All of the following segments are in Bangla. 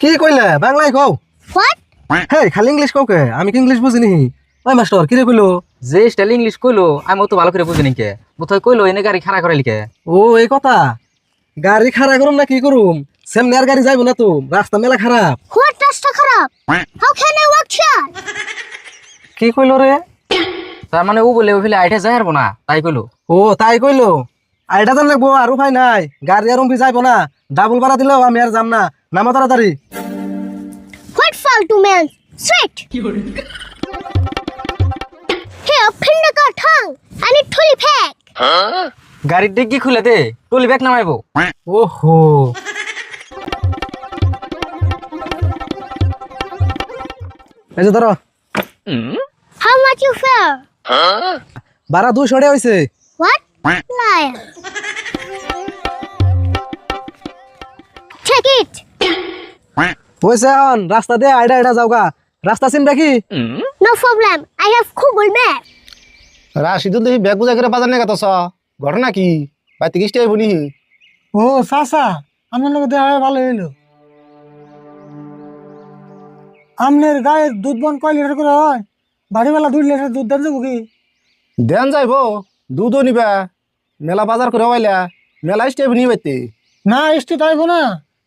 কি কইলে বাংলায় কও হোয়াট হেই খালি ইংলিশ কও কে আমি কি ইংলিশ বুঝিনি ওই মাস্টার কি রে কইলো যে স্টাইল ইংলিশ কইলো আমি তো ভালো করে বুঝিনি কে বোধহয় কইলো এনে গাড়ি খাড়া করে লিখে। ও এই কথা গাড়ি খাড়া করুম না কি করুম সামনে আর গাড়ি যাইবো না তো রাস্তা মেলা খারাপ হোয়াট রাস্তা খারাপ how can I walk here কি কইলো রে তার মানে ও বলে ওই ফেলে আইটা যাই হারবো না তাই কইলো। ও তাই কইলো আইটা জান লাগবো আর উপায় নাই গাড়ি আর যাইবো না ডাবল ভাড়া দিলেও আমি আর যাম না নামো তাড়াতাড়ি হোয়াট ফালতু ম্যান স্ট্রেট হে ফিন্ডা কা ঠাং আই নিড টুলি প্যাক গাড়ির ডিগ্গি খুলে দে টলি ব্যাগ নামাইবো। ওহো এই যে ধরো হাউ মাচ ইউ ফেয়ার ভাড়া 200 টাকা হইছে হোয়াট লায়ার টেক ইট হইছে অন রাস্তা দিয়ে আইডা আইডা যাওগা রাস্তা চিন রাখি no problem I have Google map Rashidul দেখি ব্যাগ বুঝা করে বাজার নিয়ে গেছ ঘটনা কি বাইতে কিস্টি আইব নি ও চাচা আমার লোক দেখা ভালো হইলো আমনের গায়ে দুধ বন কয় লিটার করে হয় বাড়িওয়ালা 2 লিটার দুধ দেন যাবো কি দেন যাইব দুধও নিবা মেলা বাজার করে হইলা মেলা স্টে নি বাইতে না ইস্টি তাইবো না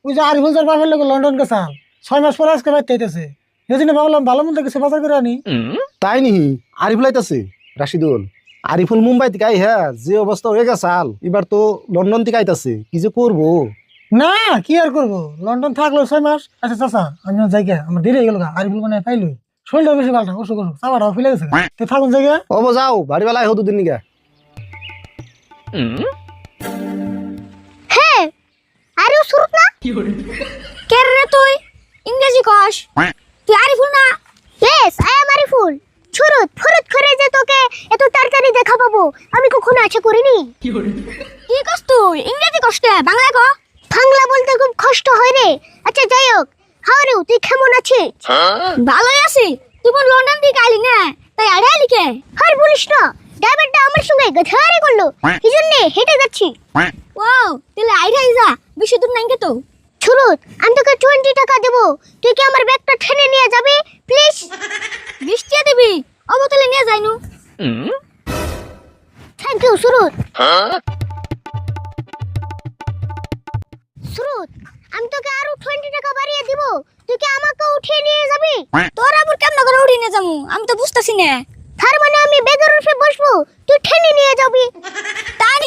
ওই যে আরিফুল স্যার বাপের লোক লন্ডন গেছাল 6 মাস পরে আজকে বাইতে আইতেছে সেদিন ভাবলাম ভালো মন্দ কিছু বাজার করে আনি তাই নি আরিফুল আইতাছে রাশিদুল আরিফুল মুম্বাই থেকে আই হ্যাঁ যে অবস্থা হয়ে গেছাল এবার তো লন্ডন থেকে আইতাছে কি যে করবো না কি আর করবো লন্ডন থাকলো 6 মাস আচ্ছা চাচা আমি যাই গে আমার দেরি হয়ে গেল আরিফুল মানে পাইলই শরীরটা বেশি পাল্টা অসুখ অসুখ চাপাটাও ফেলে গেছে তো থাকুন জায়গা ওবো যাও বাড়িওয়ালা আইহো দুদিন নিগা হে আরে সুরত না কে রে তুই ইংরেজি কস তুই আরিফুল না ইয়েস আই এম আরিফুল সুরত ফুরত করে যে তোকে এত তাড়াতাড়ি দেখা পাবো আমি কখনো আশা করিনি কি কস তুই ইংরেজি কস কে বাংলা ক বাংলা বলতে খুব কষ্ট হয় রে আচ্ছা যাই হোক হাউ আর ইউ তুই কেমন আছিস ভালোই আছি তুই বল লন্ডন থেকে আইলি না তাই আড়ে লিখে আর বলিস না ড্রাইভারটা আমার সঙ্গে গধারে করলো এই জন্য হেঁটে যাচ্ছি ওয়াও তাহলে আইরাই যা বেশি দূর নাই তো সুরত আমি তোকে 20 টাকা দেবো তুই কি আমার ব্যাগটা ঠেনে নিয়ে যাবি প্লিজ 20 টাকা দিবি ও বোতলে নিয়ে যাইনু থ্যাংক ইউ সুরত সুরত আমি তোকে আরো 20 টাকা বাড়িয়ে দিব তুই কি আমাকে উঠিয়ে নিয়ে যাবি তোর আবার কেমন করে উঠিয়ে নিয়ে যাবো আমি তো বুঝতাছি না তার মানে আমি ব্যাগের উপরে বসবো তুই ঠেনে নিয়ে যাবি তাই